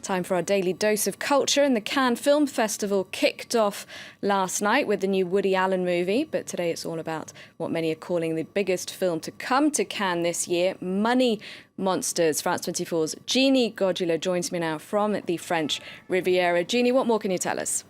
Time for our daily dose of culture. And the Cannes Film Festival kicked off last night with the new Woody Allen movie. But today it's all about what many are calling the biggest film to come to Cannes this year, Money Monsters. France 24's Genie Godula joins me now from the French Riviera. Genie, what more can you tell us?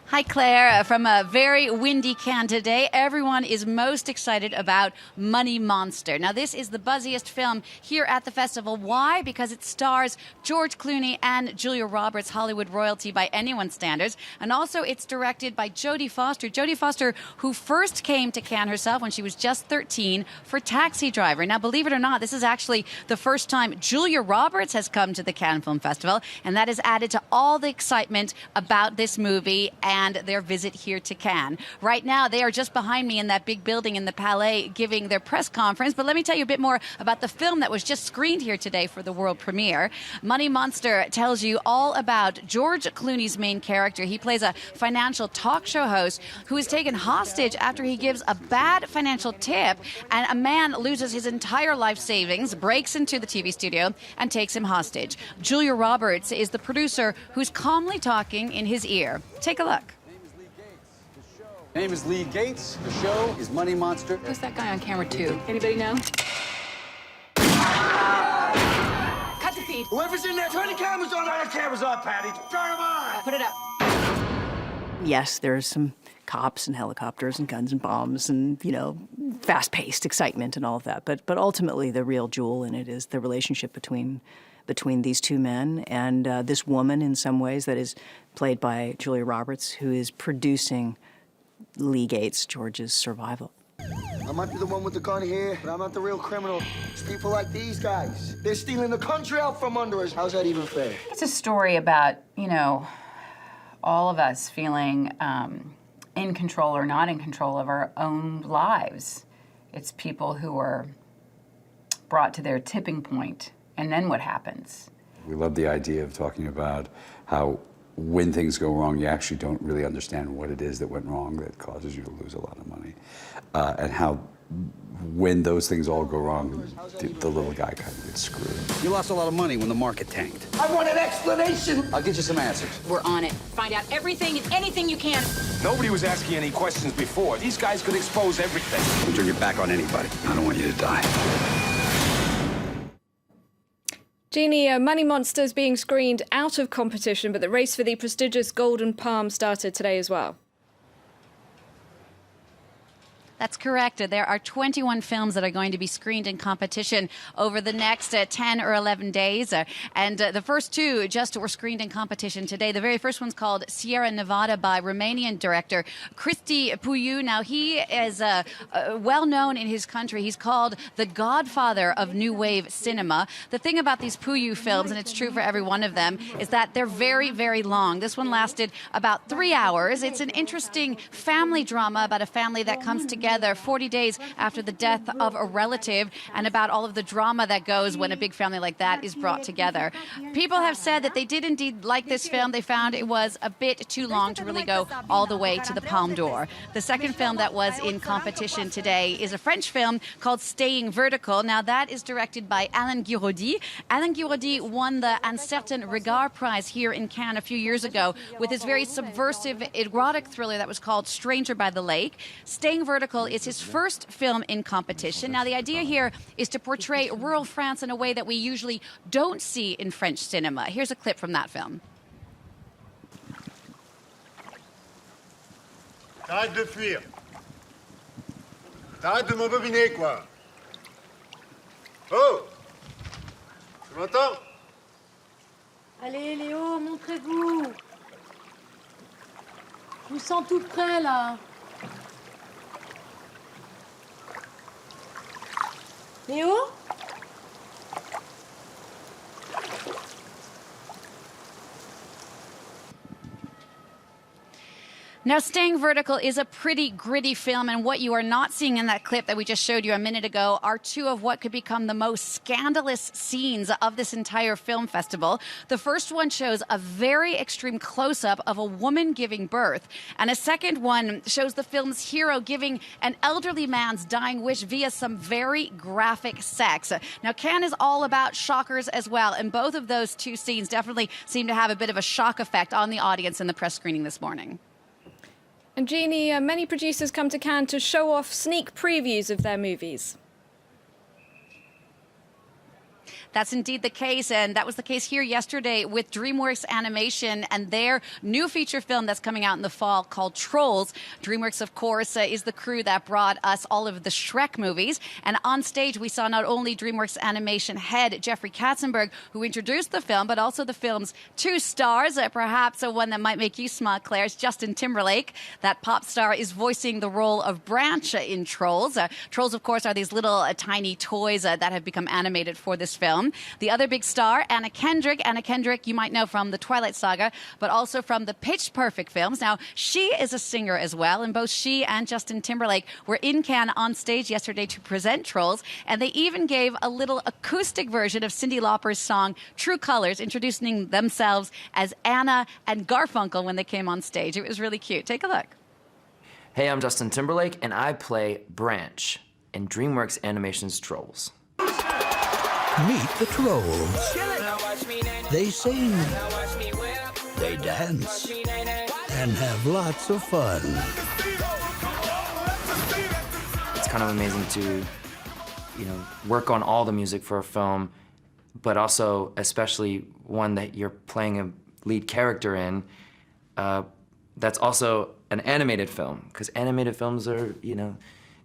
Hi, Claire. From a very windy Cannes today, everyone is most excited about Money Monster. Now, this is the buzziest film here at the festival. Why? Because it stars George Clooney and Julia Roberts, Hollywood royalty by anyone's standards. And also, it's directed by Jodie Foster. Jodie Foster, who first came to Cannes herself when she was just 13 for Taxi Driver. Now, believe it or not, this is actually the first time Julia Roberts has come to the Cannes Film Festival. And that has added to all the excitement about this movie and their visit here to Cannes. Right now, they are just behind me in that big building in the Palais giving their press conference. But let me tell you a bit more about the film that was just screened here today for the world premiere. Money Monster tells you all about George Clooney's main character. He plays a financial talk show host who is taken hostage after he gives a bad financial tip, and a man loses his entire life savings, breaks into the TV studio, and takes him hostage. Julia Roberts is the producer who's calmly talking in his ear. Take a look. My name is Lee Gates. The show is Money Monster. Who's that guy on camera, too? Anybody know? Cut the feed. Whoever's in there, turn the cameras on. Turn the cameras on, Patty. Turn them on. Put it up. Yes, there's some cops and helicopters and guns and bombs and, fast-paced excitement and all of that. But ultimately, the real jewel in it is the relationship between these two men and this woman, in some ways, that is played by Julia Roberts, who is producing Lee Gates, George's survival. I might be the one with the gun here, but I'm not the real criminal. It's people like these guys. They're stealing the country out from under us. How's that even fair? It's a story about, all of us feeling in control or not in control of our own lives. It's people who are brought to their tipping point, and then what happens? We love the idea of talking about how when things go wrong, you actually don't really understand what it is that went wrong that causes you to lose a lot of money. And how when those things all go wrong, the little guy kind of gets screwed. You lost a lot of money when the market tanked. I want an explanation. I'll get you some answers. We're on it. Find out everything and anything you can. Nobody was asking any questions before. These guys could expose everything. Don't turn your back on anybody. I don't want you to die. Genie, Money Monsters being screened out of competition, but the race for the prestigious Golden Palm started today as well. That's correct. There are 21 films that are going to be screened in competition over the next 10 or 11 days. And the first two just were screened in competition today. The very first one's called Sierra Nevada by Romanian director Cristi Puiu. Now, he is well known in his country. He's called the godfather of new wave cinema. The thing about these Puiu films, and it's true for every one of them, is that they're very, very long. This one lasted about 3 hours. It's an interesting family drama about a family that comes together 40 days after the death of a relative, and about all of the drama that goes when a big family like that is brought together. People have said that they did indeed like this film. They found it was a bit too long to really go all the way to the Palme d'Or. The second film that was in competition today is a French film called Staying Vertical. Now, that is directed by Alain Guiraudie. Alain Guiraudie won the Un Certain Regard Prize here in Cannes a few years ago with his very subversive erotic thriller that was called Stranger by the Lake. Staying Vertical is his first film in competition. Now, the idea here is to portray rural France in a way that we usually don't see in French cinema. Here's a clip from that film. T'arrêtes de fuir. T'arrêtes de m'embobiner, quoi. Oh! Tu m'entends? Allez, Léo, montrez-vous. Je vous sens tout près, là. Léo? Now, Staying Vertical is a pretty gritty film, and what you are not seeing in that clip that we just showed you a minute ago are two of what could become the most scandalous scenes of this entire film festival. The first one shows a very extreme close-up of a woman giving birth, and a second one shows the film's hero giving an elderly man's dying wish via some very graphic sex. Now, Cannes is all about shockers as well, and both of those two scenes definitely seem to have a bit of a shock effect on the audience in the press screening this morning. And Jeannie, many producers come to Cannes to show off sneak previews of their movies. That's indeed the case, and that was the case here yesterday with DreamWorks Animation and their new feature film that's coming out in the fall called Trolls. DreamWorks, of course, is the crew that brought us all of the Shrek movies, and on stage we saw not only DreamWorks Animation head Jeffrey Katzenberg, who introduced the film, but also the film's two stars, perhaps one that might make you smile, Claire, is Justin Timberlake. That pop star is voicing the role of Branch in Trolls. Trolls, of course, are these little tiny toys that have become animated for this film. The other big star, Anna Kendrick. Anna Kendrick, you might know from the Twilight Saga, but also from the Pitch Perfect films. Now, she is a singer as well, and both she and Justin Timberlake were in Cannes on stage yesterday to present Trolls, and they even gave a little acoustic version of Cyndi Lauper's song True Colors, introducing themselves as Anna and Garfunkel when they came on stage. It was really cute. Take a look. Hey, I'm Justin Timberlake, and I play Branch in DreamWorks Animation's Trolls. Meet the Trolls. They sing, they dance, and have lots of fun. It's kind of amazing to, work on all the music for a film, but also especially one that you're playing a lead character in, that's also an animated film, because animated films are,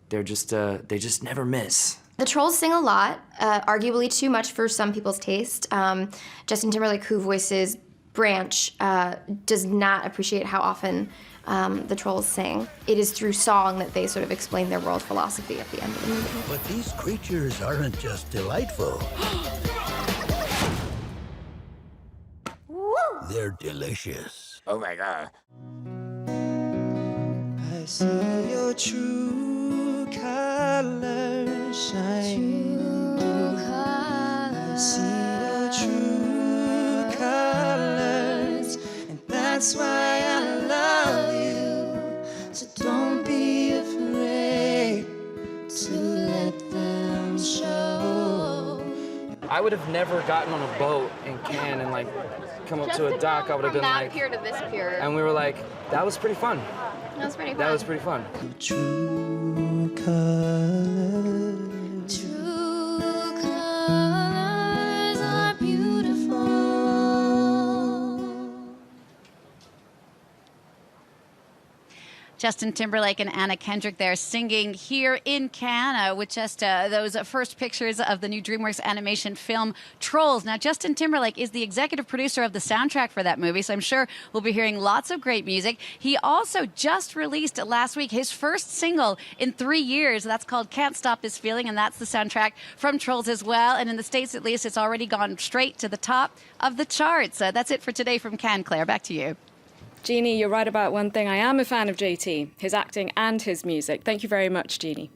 they just never miss. The Trolls sing a lot, arguably too much for some people's taste. Justin Timberlake, who voices Branch, does not appreciate how often the Trolls sing. It is through song that they sort of explain their world philosophy at the end of the movie. But these creatures aren't just delightful. They're delicious. Oh my God. I see your true colors shine. I see your true colors, and that's why I love you. So don't be afraid to let them show. I would have never gotten on a boat in Cannes and come up to a dock. I would have been like, pier to this pier. and we were like, that was pretty fun. That was pretty fun. That was pretty fun. True colors. True colors are beautiful. Justin Timberlake and Anna Kendrick there singing here in Cannes with just those first pictures of the new DreamWorks animation film Trolls. Now, Justin Timberlake is the executive producer of the soundtrack for that movie, so I'm sure we'll be hearing lots of great music. He also just released last week his first single in 3 years. That's called Can't Stop This Feeling, and that's the soundtrack from Trolls as well. And in the States, at least, it's already gone straight to the top of the charts. That's it for today from Cannes. Claire, back to you. Jeannie, you're right about one thing. I am a fan of JT, his acting and his music. Thank you very much, Jeannie.